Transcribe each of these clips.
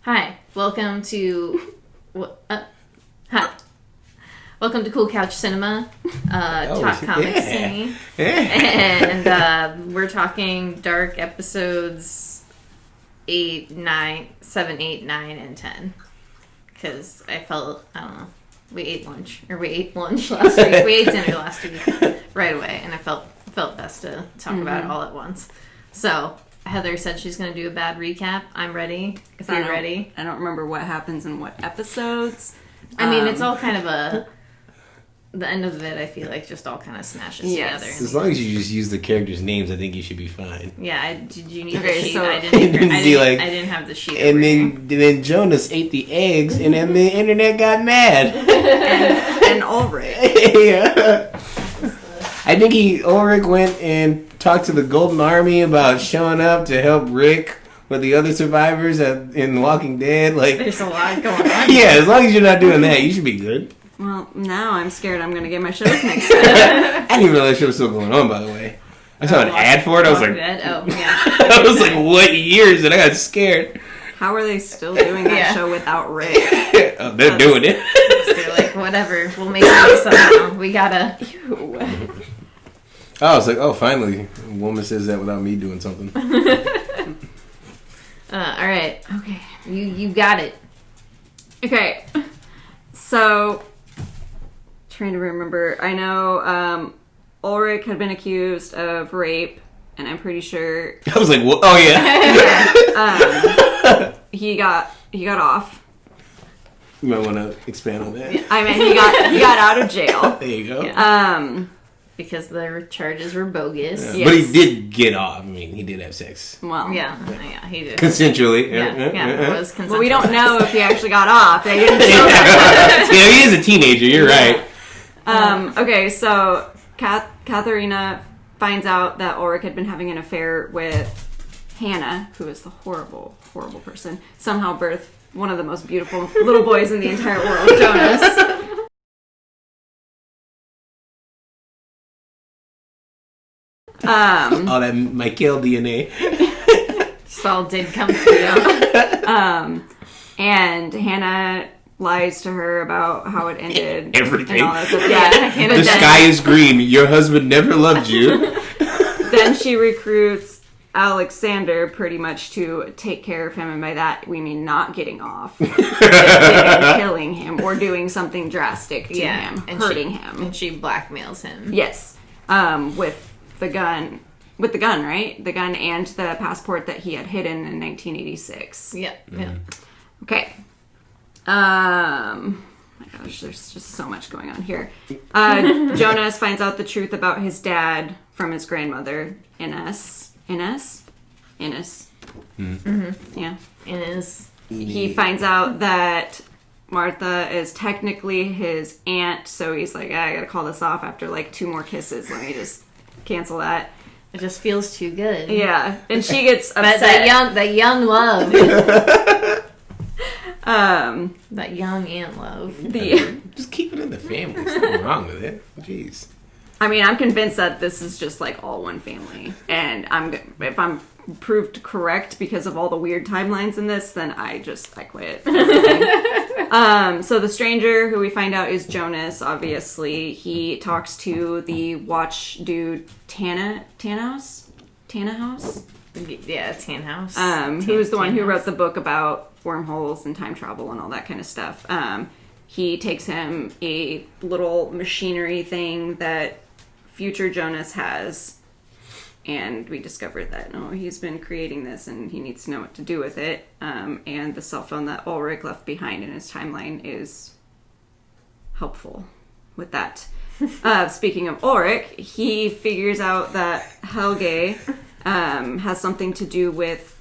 Hi, welcome to welcome to Cool Couch Cinema, Talk Comics Cine, and we're talking Dark episodes 7, 8, 9, and 10. Because I don't know, we ate lunch last week. We ate dinner last week right away, and I felt best to talk about it all at once. So Heather said she's going to do a bad recap. I'm ready. If you're ready. I don't remember what happens in what episodes. I mean, it's all kind of the end of it, I feel like, just all kind of smashes together. As long as you just use the characters' names, I think you should be fine. Yeah, did you need the sheet? So I didn't have the sheet. And then Jonas ate the eggs, and then the internet got mad. and Ulrich. Yeah. I think Ulrich went and talked to the Golden Army about showing up to help Rick with the other survivors in Walking Dead. Like, there's a lot going on. Yeah, as long as you're not doing that, you should be good. Well, now I'm scared I'm going to get my shows mixed up. I didn't even realize that show was still going on, by the way. I saw an ad for it. I was like, oh, yeah. I was like, what years? And I got scared. How are they still doing that show without Rick? Oh, they're doing it. They're like, whatever. We'll make it somehow. We gotta. Ew. I was like, oh, finally, a woman says that without me doing something. All right. Okay. You got it. Okay. So, trying to remember. I know Ulrich had been accused of rape, and I'm pretty sure I was like, what? Oh, yeah. he got off. You might want to expand on that. I mean, he got out of jail. There you go. Yeah. Because their charges were bogus. Yeah. Yes. But he did get off. I mean, he did have sex. Well, Yeah, he did. Consensually. Yeah, it was consensual. Well, we don't know if he actually got off. They didn't show that. Yeah, he is a teenager. You're right. Okay, so Katharina finds out that Ulrich had been having an affair with Hannah, who is the horrible, horrible person. Somehow birthed one of the most beautiful little boys in the entire world, Jonas. All that Michael DNA. This all did come through. And Hannah lies to her about how it ended. Everything. And all that stuff. Yeah. The sky is green. Your husband never loved you. Then she recruits Alexander pretty much to take care of him, and by that we mean not getting off, killing him, or doing something drastic to him, and hurting him. And she blackmails him. Yes, with the gun, right? The gun and the passport that he had hidden in 1986. Yeah. Okay. My gosh, there's just so much going on here. Jonas finds out the truth about his dad from his grandmother, Ines. Mm-hmm. Yeah. Ines. He finds out that Martha is technically his aunt, so he's like, I gotta call this off after like 2 more kisses. Let me just cancel that. It just feels too good. Yeah. And she gets upset. That young love. That young aunt love. Just keep it in the family. There's nothing wrong with it. Jeez. I mean, I'm convinced that this is just like all one family, and if I'm proved correct because of all the weird timelines in this, then I quit. So the stranger, who we find out is Jonas, obviously, he talks to the watch dude Tannhaus. Yeah, Tannhaus. He was the one who wrote the book about wormholes and time travel and all that kind of stuff. He takes him a little machinery thing that future Jonas has, and we discovered that he's been creating this and he needs to know what to do with it. And the cell phone that Ulrich left behind in his timeline is helpful with that. Speaking of Ulrich, he figures out that Helge has something to do with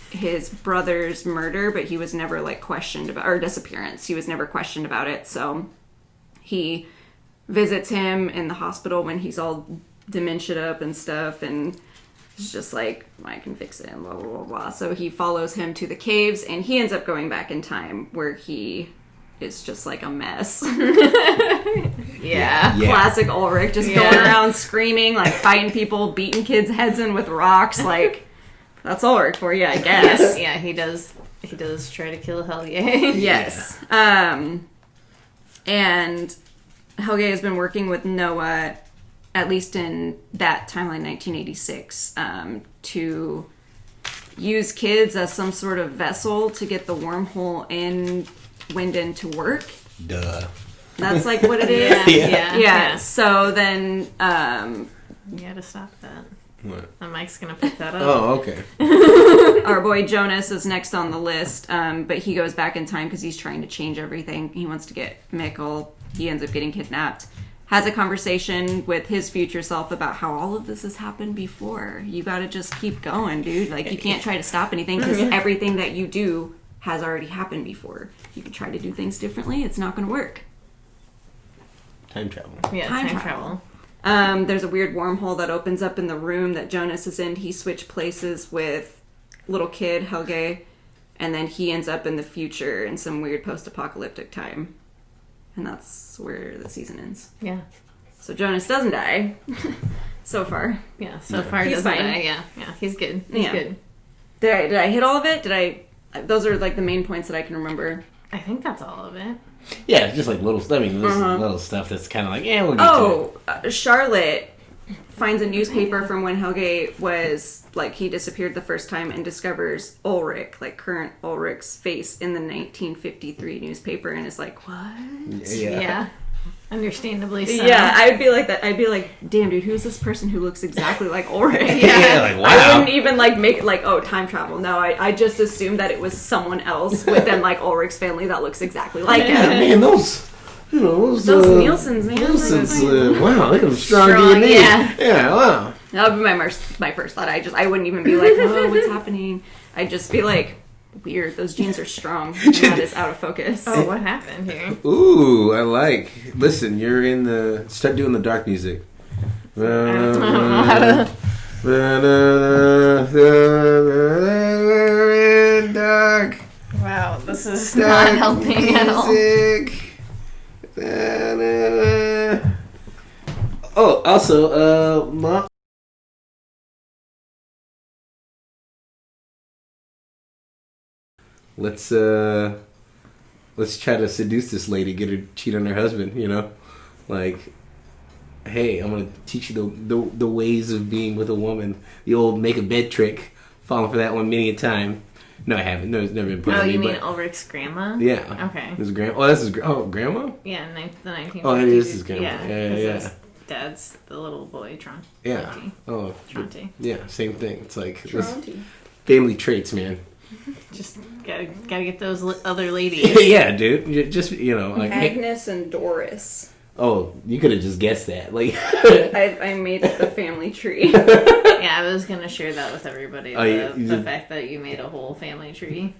his brother's murder, but he was never questioned about, or disappearance. He was never questioned about it. So he visits him in the hospital when he's all dementiaed up and stuff, and it's just like, I can fix it and blah, blah, blah, blah. So he follows him to the caves, and he ends up going back in time where he is just like a mess. Yeah. Classic Ulrich, just going around screaming, fighting people, beating kids' heads in with rocks, that's Ulrich for you, I guess. Yeah, he does He does try to kill Helge. Yes. And Helge has been working with Noah, at least in that timeline, 1986, to use kids as some sort of vessel to get the wormhole in Winden to work. Duh. That's like what it is. Yeah. So then, You gotta stop that. What? The mic's gonna pick that up. Oh, okay. our boy Jonas is next on the list, but he goes back in time because he's trying to change everything. He wants to get Mikkel. He ends up getting kidnapped. Has a conversation with his future self about how all of this has happened before. You gotta just keep going, dude. Like, you can't try to stop anything because everything that you do has already happened before. You can try to do things differently. It's not gonna work. Time travel. Yeah, time travel. There's a weird wormhole that opens up in the room that Jonas is in. He switched places with little kid Helge, and then he ends up in the future in some weird post-apocalyptic time. And that's where the season ends. Yeah. So Jonas doesn't die. So far. Yeah, so far He's doesn't fine. die. Yeah, he's good. He's good. Did I hit all of it? Those are like the main points that I can remember. I think that's all of it. Yeah, it's just like little. I mean, little stuff that's kind of like, yeah, we'll get to it. Charlotte finds a newspaper from when Helge was, like, he disappeared the first time and discovers Ulrich, like current Ulrich's face in the 1953 newspaper, and is like, what? Yeah. Understandably so. Yeah, I'd be like that. I'd be like, damn, dude, who's this person who looks exactly like Ulrich? Yeah, like, wow. I wouldn't even, like, make, like, oh, time travel. No, I just assumed that it was someone else within, like, Ulrich's family that looks exactly like him. Yeah, man, those Nielsen's, man. Nielsen's, wow, look at them strong Strong, DNA. Yeah, wow. That would be my first thought. I wouldn't even be like, oh, what's happening? I'd just be like, weird. Those genes are strong. That is out of focus. Oh, what happened here? Ooh, I like. Listen, you're in the. Start doing the dark music. Dark. Wow, this is not helping at all. Oh, also, Mom. Let's try to seduce this lady, get her to cheat on her husband. You know, like, hey, I'm gonna teach you the ways of being with a woman. The old make a bed trick. Falling for that one many a time. No, I haven't. No, it's never been put on me. Oh, you mean Ulrich's grandma? Yeah. Okay. His grandma. Oh, that's his. Grandma. Yeah, the 1950s. Oh, that is his grandma. Yeah. Yeah. Dad's the little boy, Tronte. Yeah. Oh. Tronte. Yeah, same thing. It's like Tronte. family traits, man. Just gotta get those other ladies. Yeah, dude. Just, you know, like, Agnes and Doris. oh, you could have just guessed that. Like, I made the family tree. Yeah, I was gonna share that with everybody. The fact that you made a whole family tree.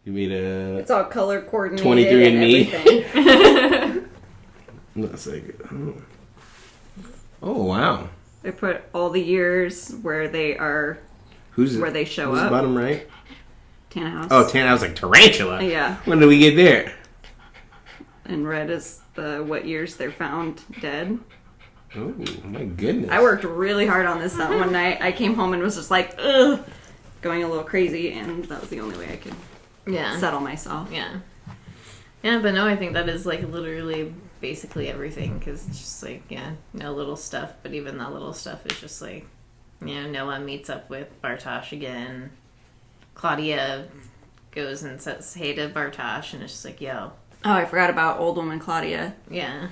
you made a It's all color coordinated. 23andMe. That's like, oh wow. They put all the years where they are, where they show who's up. Bottom right. Tannhaus. Oh, I was like tarantula. Yeah. When did we get there? And red is what years they're found dead. Oh my goodness. I worked really hard on this that one night. I came home and was just like, ugh, going a little crazy, and that was the only way I could settle myself. Yeah. Yeah, but no, I think that is, like, literally basically everything, because it's just, like, no little stuff, but even that little stuff is just, like, Noah meets up with Bartosz again. Claudia goes and says hey to Bartosz, and it's just like, yo. Oh, I forgot about old woman Claudia. Yeah.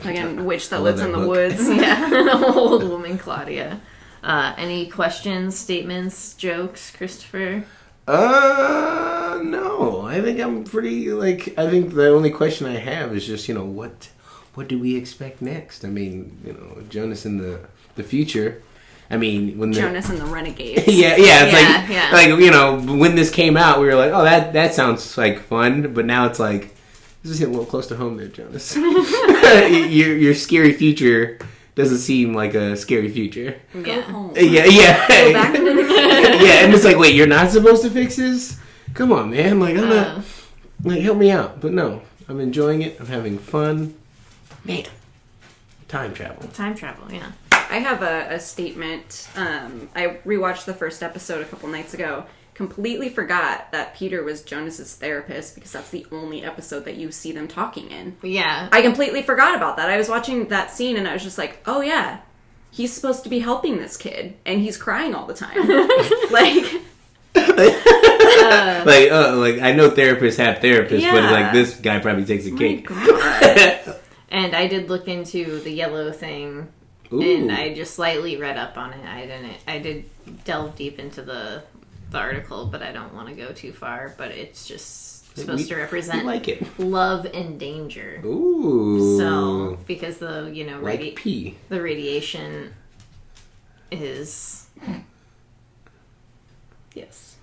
Again, witch that lives in the book. woods. Yeah, old woman Claudia. Any questions, statements, jokes, Christopher? No. I think I'm pretty, like, I think the only question I have is just, what do we expect next? I mean, Jonas in the future. I mean, when Jonas and the Renegades. It's like, when this came out, we were like, oh, that sounds like fun, but now it's like, this is hitting a little close to home there, Jonas. your scary future doesn't seem like a scary future. Go home. Yeah. Go back into the kingdom. Yeah, and it's like, wait, you're not supposed to fix this? Come on, man. Like, I'm not. Like, help me out. But no, I'm enjoying it. I'm having fun. Man, time travel. Time travel, yeah. I I have a statement. I rewatched the first episode a couple nights ago. Completely forgot that Peter was Jonas's therapist because that's the only episode that you see them talking in. Yeah. I completely forgot about that. I was watching that scene and I was just like, oh yeah, he's supposed to be helping this kid and he's crying all the time. Like I know therapists have therapists, but like this guy probably takes a cake. And I did look into the yellow thing. Ooh. And I just slightly read up on it. I did delve deep into the article, but I don't want to go too far. But it's just supposed to represent love and danger. Ooh. So because the the radiation is yes.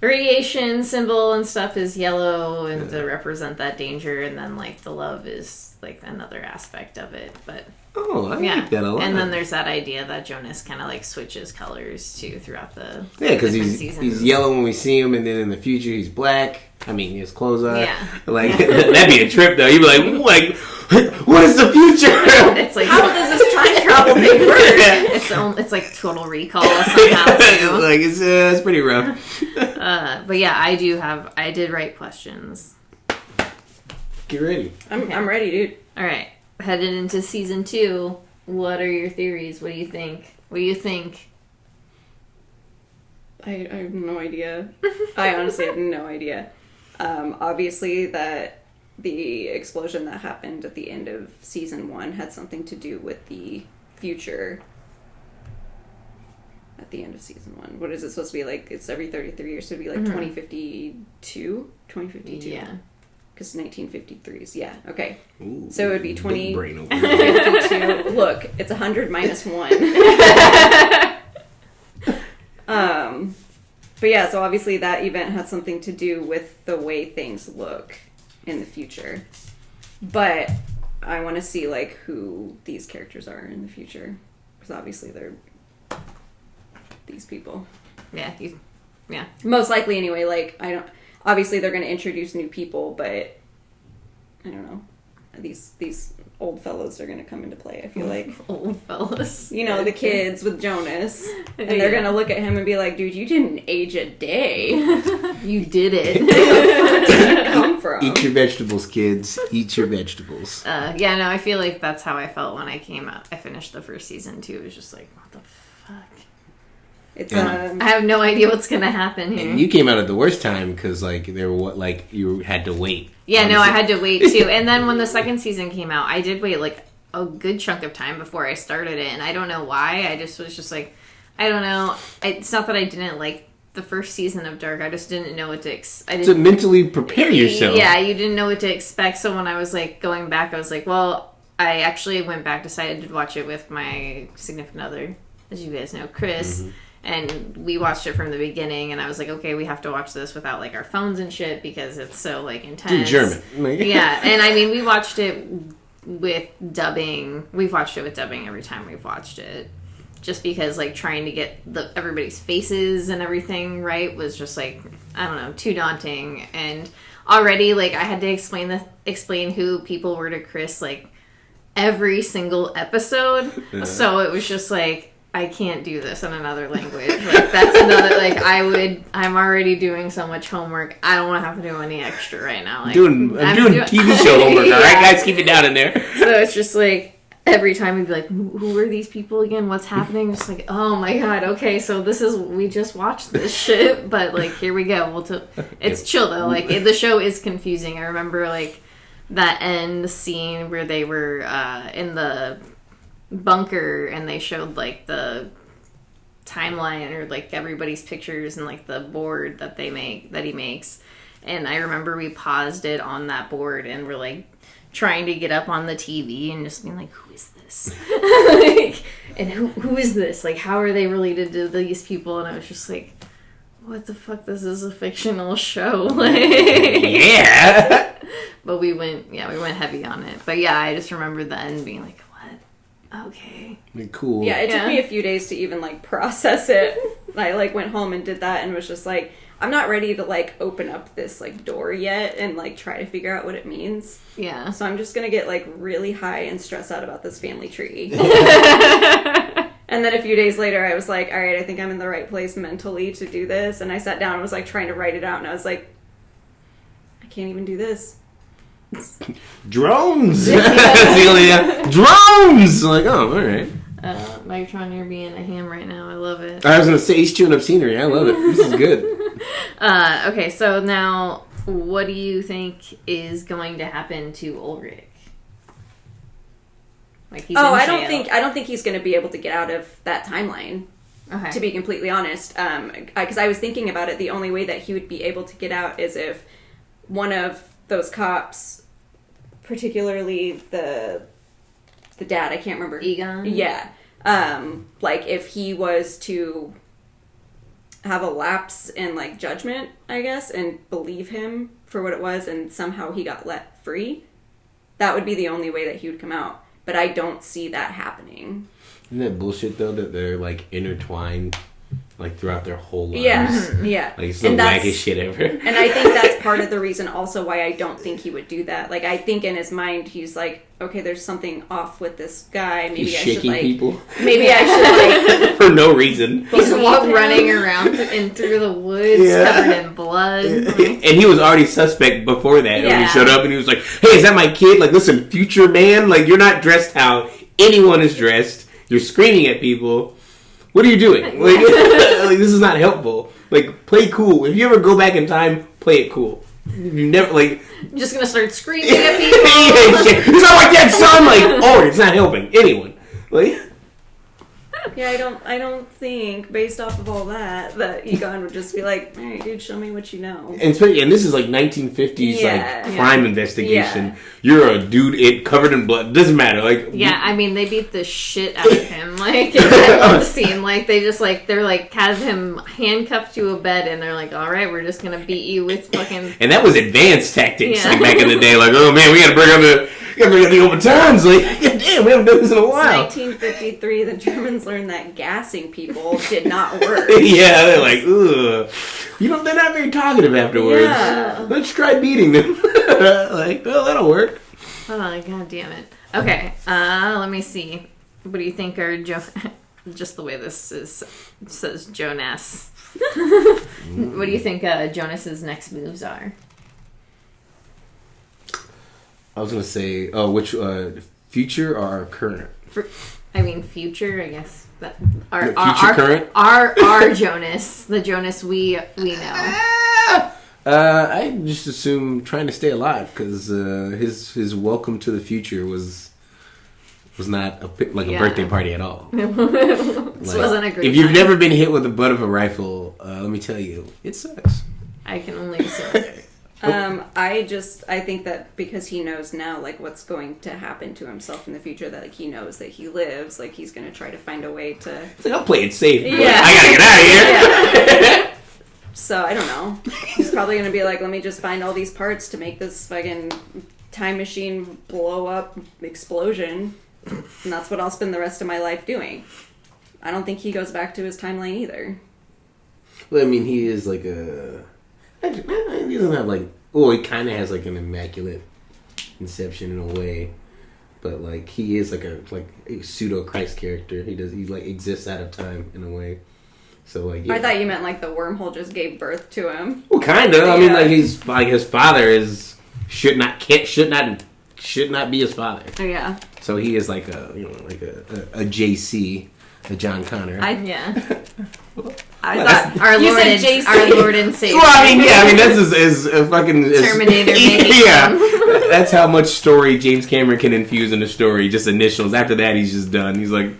The radiation symbol and stuff is yellow and to represent that danger, and then like the love is like another aspect of it. But I like that a lot. And then there's that idea that Jonas kind of like switches colors too throughout the because he's yellow when we see him, and then in the future he's black. I mean, his clothes are like that'd be a trip though. You'd be like, what is the future? It's like, how does this time travel thing work? It's like Total Recall somehow too. Like it's pretty rough. But yeah, I did write questions. Get ready. I'm ready, dude. All right. Headed into season 2, what are your theories? What do you think? I have no idea. I honestly have no idea. Obviously, that the explosion that happened at the end of season 1 had something to do with the future. At the end of season 1, what is it supposed to be like? It's every 33 years, so it'd be like 2052. 2052. Yeah. Because 1953s, yeah, okay. Ooh, so it would be 2052. Look, it's 100 minus 1. But yeah, so obviously that event had something to do with the way things look in the future. But I want to see like who these characters are in the future, because obviously they're these people. Yeah, most likely anyway. Like obviously they're going to introduce new people, but I don't know. These old fellows are going to come into play, I feel like. Old fellows. You know, the kids with Jonas. And they're going to look at him and be like, dude, you didn't age a day. You did it. Where did you come from? Eat your vegetables, kids. Eat your vegetables. I feel like that's how I felt when I came out. I finished the first season too. It was just like, what the fuck? I have no idea what's gonna happen here. And you came out at the worst time because you had to wait. Yeah, no, I had to wait too. And then when the second season came out, I did wait like a good chunk of time before I started it, and I don't know why. I just was just like, I don't know. It's not that I didn't like the first season of Dark. I just didn't know what to expect. To mentally prepare yourself. Yeah, you didn't know what to expect. So when I was like going back, I was like, well, I actually went back, decided to watch it with my significant other, as you guys know, Chris. Mm-hmm. And we watched it from the beginning, and I was like, okay, we have to watch this without, like, our phones and shit, because it's so, like, intense. In German. Yeah, and I mean, we watched it with dubbing. We've watched it with dubbing every time we've watched it. Just because, like, trying to get everybody's faces and everything right was just, like, I don't know, too daunting. And already, like, I had to explain who people were to Chris, like, every single episode. So it was just, like, I can't do this in another language. Like, that's another, like, I'm already doing so much homework. I don't want to have to do any extra right now. Like, I'm doing TV show homework, all right, guys? Keep it down in there. So it's just, like, every time we'd be like, who are these people again? What's happening? Just like, oh my god, okay, so we just watched this shit, but, like, here we go. It's chill, though. Like, the show is confusing. I remember, like, that end scene where they were in the bunker and they showed like the timeline or like everybody's pictures and like the board that he makes, and I remember we paused it on that board and we're like trying to get up on the TV and just being like, who is this? Like, and who is this? Like, how are they related to these people? And I was just like, what the fuck, this is a fictional show. Like, yeah. But we went heavy on it. But yeah, I just remember the end being like, okay. Cool. Yeah, it took me a few days to even, like, process it. I like went home and did that and was just like, I'm not ready to like open up this like door yet and like try to figure out what it means. Yeah. So I'm just gonna get like really high and stress out about this family tree. And then a few days later, I was like, all right, I think I'm in the right place mentally to do this. And I sat down and was like trying to write it out. And I was like, I can't even do this. Drones! Drones! Like, oh, all right. Megatron, you're being a ham right now. I love it. I was going to say, he's chewing up scenery. I love it. This is good. Okay, so now, what do you think is going to happen to Ulrich? Like he's I don't think he's going to be able to get out of that timeline. Okay. To be completely honest, because I was thinking about it, the only way that he would be able to get out is if one of those cops, particularly the dad, I can't remember. Egon? Yeah. Like if he was to have a lapse in like judgment, I guess, and believe him for what it was and somehow he got let free, that would be the only way that he would come out. But I don't see that happening. Isn't that bullshit though that they're like intertwined like throughout their whole lives? Yeah. Like it's the wackest shit ever. And I think that's part of the reason also why I don't think he would do that. Like I think in his mind he's like, okay, there's something off with this guy. Maybe he's I shaking should like people. Maybe I should like for no reason. He's running around and through the woods covered in blood. And he was already suspect before that when he showed up and he was like, hey, is that my kid? Like, listen, future man, like you're not dressed how anyone is dressed. You're screaming at people. What are you doing? Like, like this is not helpful. Like, play cool. If you ever go back in time, play it cool. You never like. I'm just gonna start screaming at people. It's not like that, son. Like, oh, it's not helping anyone. Like. Yeah, I don't think, based off of all that Egon would just be like, all right, dude, show me what you know. And this is like 1950s like crime investigation. Yeah. You're a dude covered in blood. Doesn't matter. Like I mean, they beat the shit out of him. Like in that one scene, like they just like they're like have him handcuffed to a bed, and they're like, all right, we're just gonna beat you with fucking. And that was advanced tactics like back in the day. Like, oh man, we gotta bring up the open times. Like, damn, we haven't done this in a while. It's 1953. The Germans learned that gassing people did not work. Yeah, they're like, ugh. They're not very talkative afterwards. Yeah. Let's try beating them. Like, oh, that'll work. Oh, God damn it. Okay, let me see. What do you think are just the way this says Jonas. What do you think Jonas's next moves are? I was going to say, which, future or current? Future, I guess. Current? Our Jonas. The Jonas we know. I just assume trying to stay alive, because his welcome to the future was not a birthday party at all. This wasn't a great If you've time. never been hit with the butt of a rifle, let me tell you, it sucks. I can only assume. I think that because he knows now, like, what's going to happen to himself in the future, that, like, he knows that he lives, like, he's going to try to find a way to... It's like, I'll play it safe. Yeah. I gotta get out of here. So, I don't know. He's probably going to be like, let me just find all these parts to make this fucking time machine blow up explosion. And that's what I'll spend the rest of my life doing. I don't think he goes back to his timeline either. Well, I mean, he is like a... He doesn't have like... Well, he kind of has like an immaculate conception in a way. But like, he is like a pseudo Christ character. He like exists out of time in a way. So like, yeah. I thought you meant like the wormhole just gave birth to him. Well, kind of. I mean, like his father should not be his father. Oh yeah. So he is like a JC, a John Connor. Our Lord and Savior. Well, I mean that's his fucking Terminator. That's how much story James Cameron can infuse in a story. Just initials. After that, he's just done. He's like,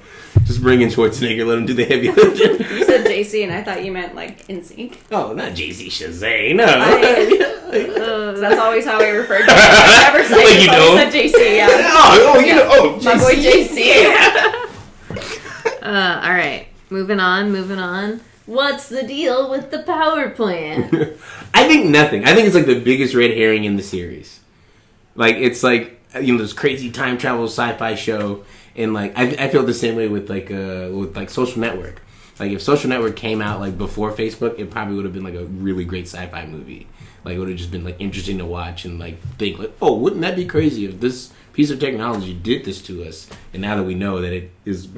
just bring in Schwarzenegger, let him do the heavy lifting. You said JC, and I thought you meant like NSYNC. Oh, not JC Chazé. No. That's always how I refer to him. I never said JC. Yeah. JC. My boy JC. All right, moving on. What's the deal with the power plant? I think nothing. I think it's like the biggest red herring in the series. Like, it's like, this crazy time travel sci-fi show, and like I feel the same way with Social Network. Like if Social Network came out like before Facebook, it probably would have been like a really great sci-fi movie. Like it would have just been like interesting to watch and like think like, oh, wouldn't that be crazy if this piece of technology did this to us? And now that we know that it is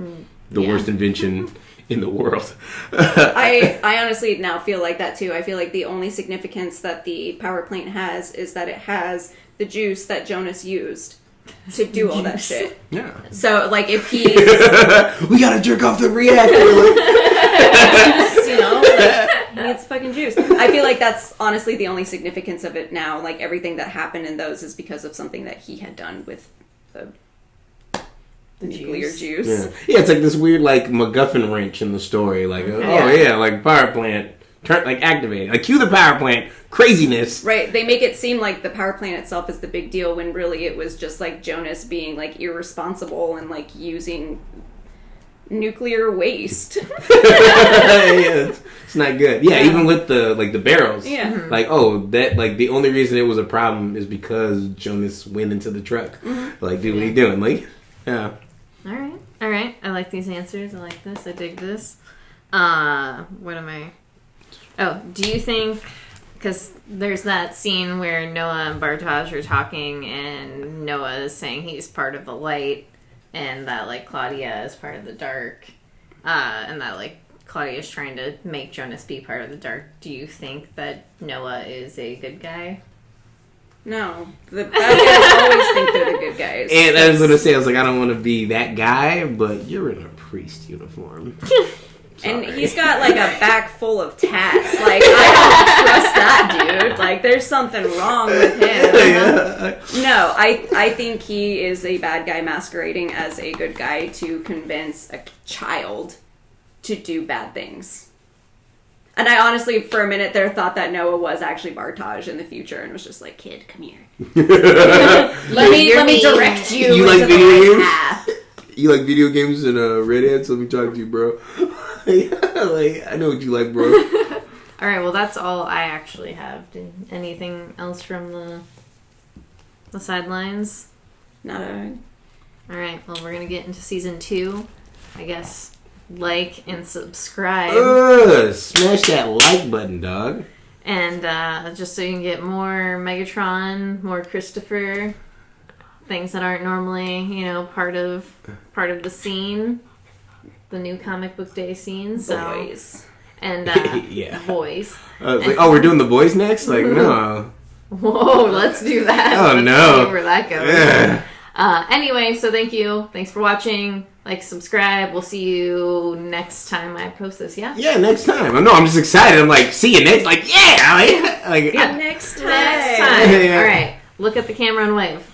the worst invention in the world. I honestly now feel like that too. I feel like the only significance that the power plant has is that it has the juice that Jonas used to do all that shit. Yeah. So like if he we gotta jerk off the reactor. you know, like, he needs fucking juice. I feel like that's honestly the only significance of it now. Like everything that happened in those is because of something that he had done with the nuclear juice. Yeah, it's like this weird like MacGuffin wrench in the story. Like like power plant activated. Like cue the power plant. Craziness. Right. They make it seem like the power plant itself is the big deal when really it was just like Jonas being like irresponsible and like using nuclear waste. It's not good. Yeah, even with the barrels. Yeah. Like, that like the only reason it was a problem is because Jonas went into the truck. Like, dude, what are you doing? Like, yeah. All right. I like these answers. I like this. I dig this. What am I? Oh, do you think? Because there's that scene where Noah and Bartosz are talking, and Noah is saying he's part of the light, and that, like, Claudia is part of the dark, and that, like, Claudia is trying to make Jonas be part of the dark. Do you think that Noah is a good guy? No. The bad guys always think they're the good guys. And I was going to say, I was like, I don't want to be that guy, but you're in a priest uniform. And he's got, like, a back full of tats. Like, I don't trust that dude. Like, there's something wrong with him. No, I think he is a bad guy masquerading as a good guy to convince a child to do bad things. And I honestly, for a minute there, thought that Noah was actually Bartosz in the future and was just like, kid, come here. let me direct you into like the right path. You like video games and Red Hat, so let me talk to you, bro. Like, I know what you like, bro. All right, well, that's all I actually have. Anything else from the sidelines? Not a... All right, well, we're going to get into season 2. I guess like and subscribe. Smash that like button, dog. And just so you can get more Megatron, more Christopher, things that aren't normally, part of the scene. The new comic book day scene. So. Boys. And, boys. Like, we're doing the boys next? Like, no. Whoa, let's do that. Oh, let's no. see where that goes. Yeah. Anyway, so thank you. Thanks for watching. Like, subscribe. We'll see you next time I post this, yeah? Yeah, next time. I'm just excited. I'm like, see you next. Like, yeah. Next time. Next time. Yeah. All right. Look at the camera and wave.